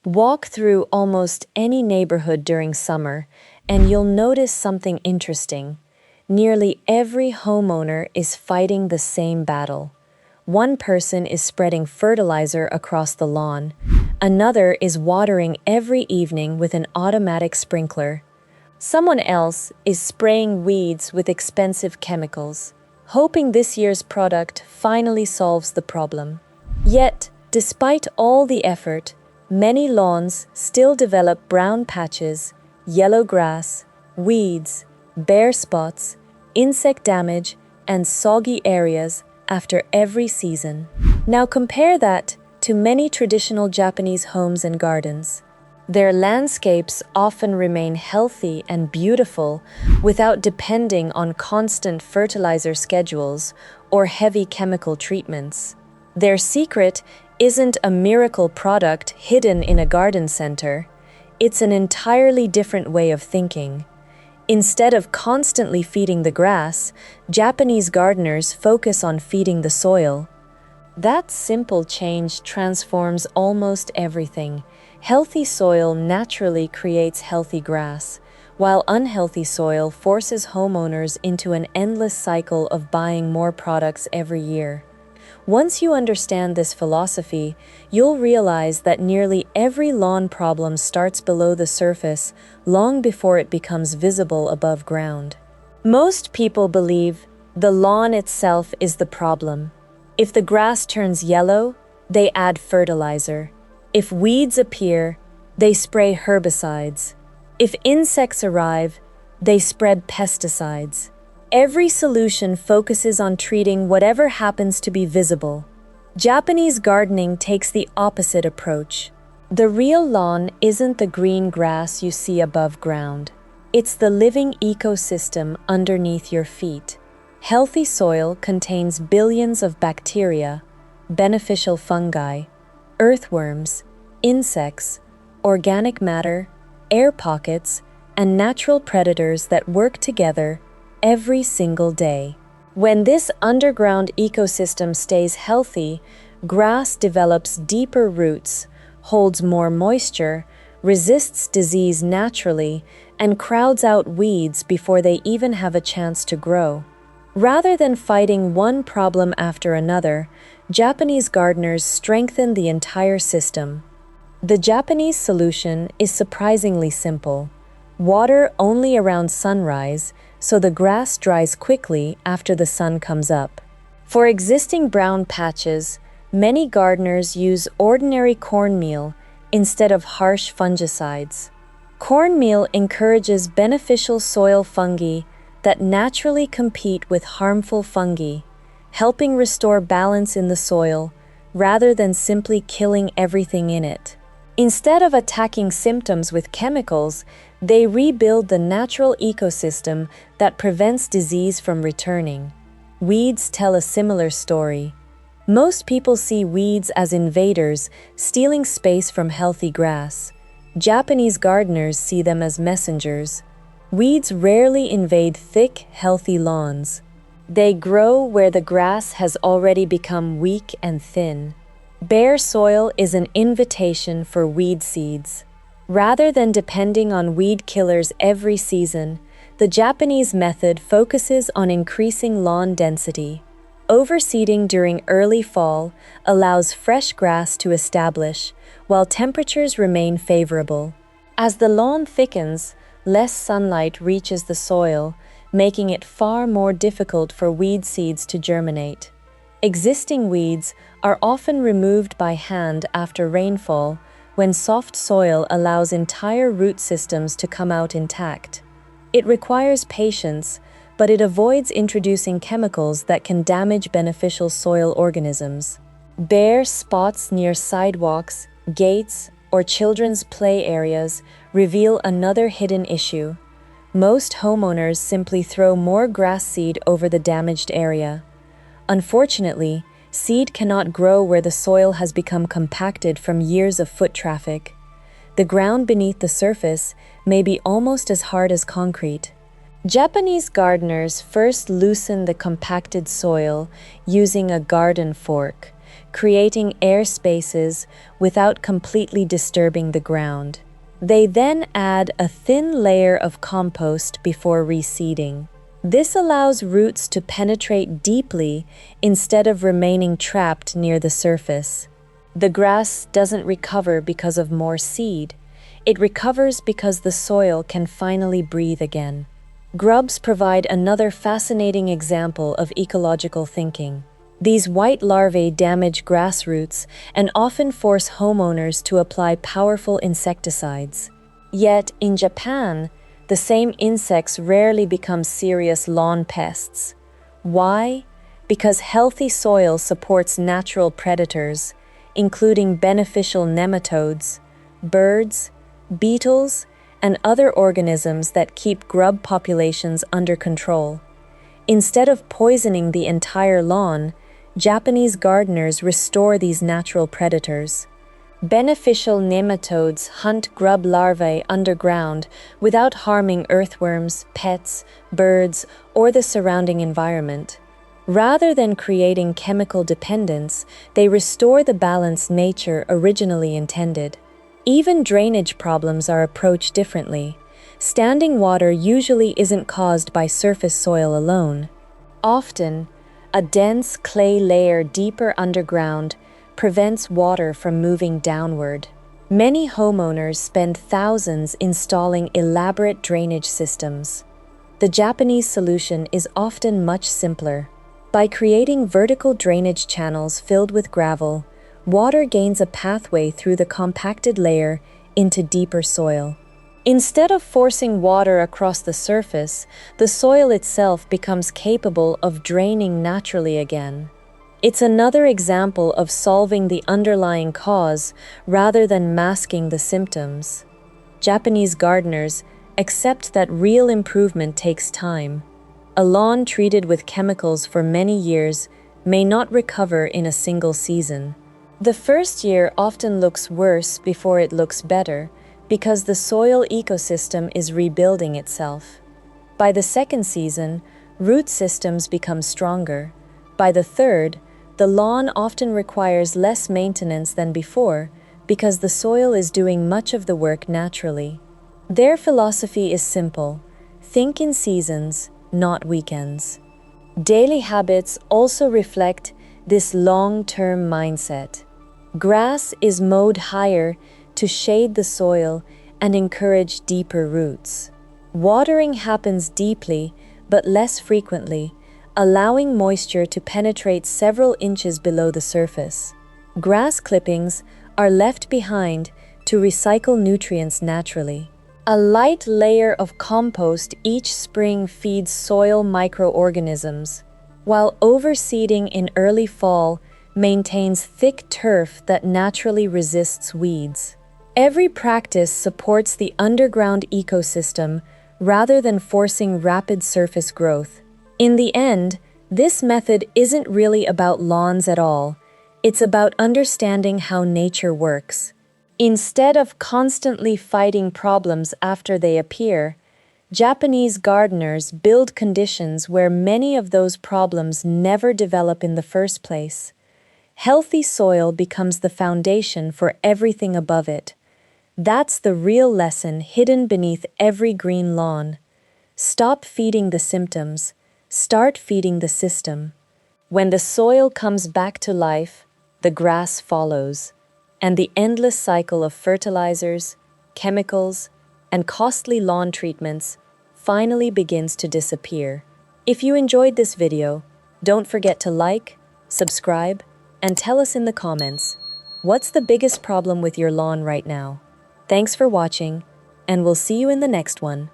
Walk through almost any neighborhood during summer, and you'll notice something interesting. Nearly every homeowner is fighting the same battle. One person is spreading fertilizer across the lawn. Another is watering every evening with an automatic sprinkler. Someone else is spraying weeds with expensive chemicals, hoping this year's product finally solves the problem. Yet, despite all the effort, many lawns still develop brown patches, yellow grass, weeds, bare spots, insect damage, and soggy areas after every season. Now compare that to many traditional Japanese homes and gardens. Their landscapes often remain healthy and beautiful without depending on constant fertilizer schedules or heavy chemical treatments. Their secret isn't a miracle product hidden in a garden center. It's an entirely different way of thinking. Instead of constantly feeding the grass, Japanese gardeners focus on feeding the soil. That simple change transforms almost everything. Healthy soil naturally creates healthy grass, while unhealthy soil forces homeowners into an endless cycle of buying more products every year. Once you understand this philosophy, you'll realize that nearly every lawn problem starts below the surface long before it becomes visible above ground. Most people believe the lawn itself is the problem. If the grass turns yellow, they add fertilizer. If weeds appear, they spray herbicides. If insects arrive, they spread pesticides. Every solution focuses on treating whatever happens to be visible. Japanese gardening takes the opposite approach. The real lawn isn't the green grass you see above ground. It's the living ecosystem underneath your feet. Healthy soil contains billions of bacteria, beneficial fungi, earthworms, insects, organic matter, air pockets, and natural predators that work together every single day. When this underground ecosystem stays healthy, grass develops deeper roots, holds more moisture, resists disease naturally, and crowds out weeds before they even have a chance to grow. Rather than fighting one problem after another, Japanese gardeners strengthen the entire system. The Japanese solution is surprisingly simple. Water only around sunrise, so the grass dries quickly after the sun comes up. For existing brown patches, many gardeners use ordinary cornmeal instead of harsh fungicides. Cornmeal encourages beneficial soil fungi that naturally compete with harmful fungi, helping restore balance in the soil rather than simply killing everything in it. Instead of attacking symptoms with chemicals, they rebuild the natural ecosystem that prevents disease from returning. Weeds tell a similar story. Most people see weeds as invaders, stealing space from healthy grass. Japanese gardeners see them as messengers. Weeds rarely invade thick, healthy lawns. They grow where the grass has already become weak and thin. Bare soil is an invitation for weed seeds. Rather than depending on weed killers every season, the Japanese method focuses on increasing lawn density. Overseeding during early fall allows fresh grass to establish, while temperatures remain favorable. As the lawn thickens, less sunlight reaches the soil, making it far more difficult for weed seeds to germinate. Existing weeds are often removed by hand after rainfall, when soft soil allows entire root systems to come out intact. It requires patience, but it avoids introducing chemicals that can damage beneficial soil organisms. Bare spots near sidewalks, gates, or children's play areas reveal another hidden issue. Most homeowners simply throw more grass seed over the damaged area. Unfortunately, seed cannot grow where the soil has become compacted from years of foot traffic. The ground beneath the surface may be almost as hard as concrete. Japanese gardeners first loosen the compacted soil using a garden fork, creating air spaces without completely disturbing the ground. They then add a thin layer of compost before reseeding. This allows roots to penetrate deeply instead of remaining trapped near the surface. The grass doesn't recover because of more seed. It recovers because the soil can finally breathe again. Grubs provide another fascinating example of ecological thinking. These white larvae damage grass roots and often force homeowners to apply powerful insecticides. Yet, in Japan, the same insects rarely become serious lawn pests. Why? Because healthy soil supports natural predators, including beneficial nematodes, birds, beetles, and other organisms that keep grub populations under control. Instead of poisoning the entire lawn, Japanese gardeners restore these natural predators. Beneficial nematodes hunt grub larvae underground without harming earthworms, pets, birds, or the surrounding environment. Rather than creating chemical dependence, they restore the balance nature originally intended. Even drainage problems are approached differently. Standing water usually isn't caused by surface soil alone. Often, a dense clay layer deeper underground prevents water from moving downward. Many homeowners spend thousands installing elaborate drainage systems. The Japanese solution is often much simpler. By creating vertical drainage channels filled with gravel, water gains a pathway through the compacted layer into deeper soil. Instead of forcing water across the surface, the soil itself becomes capable of draining naturally again. It's another example of solving the underlying cause rather than masking the symptoms. Japanese gardeners accept that real improvement takes time. A lawn treated with chemicals for many years may not recover in a single season. The first year often looks worse before it looks better, because the soil ecosystem is rebuilding itself. By the second season, root systems become stronger. By the third, the lawn often requires less maintenance than before because the soil is doing much of the work naturally. Their philosophy is simple: think in seasons, not weekends. Daily habits also reflect this long-term mindset. Grass is mowed higher to shade the soil and encourage deeper roots. Watering happens deeply but less frequently, allowing moisture to penetrate several inches below the surface. Grass clippings are left behind to recycle nutrients naturally. A light layer of compost each spring feeds soil microorganisms, while overseeding in early fall maintains thick turf that naturally resists weeds. Every practice supports the underground ecosystem rather than forcing rapid surface growth. In the end, this method isn't really about lawns at all. It's about understanding how nature works. Instead of constantly fighting problems after they appear, Japanese gardeners build conditions where many of those problems never develop in the first place. Healthy soil becomes the foundation for everything above it. That's the real lesson hidden beneath every green lawn. Stop feeding the symptoms, start feeding the system. When the soil comes back to life, the grass follows, and the endless cycle of fertilizers, chemicals, and costly lawn treatments finally begins to disappear. If you enjoyed this video, don't forget to like, subscribe, and tell us in the comments, what's the biggest problem with your lawn right now? Thanks for watching, and we'll see you in the next one.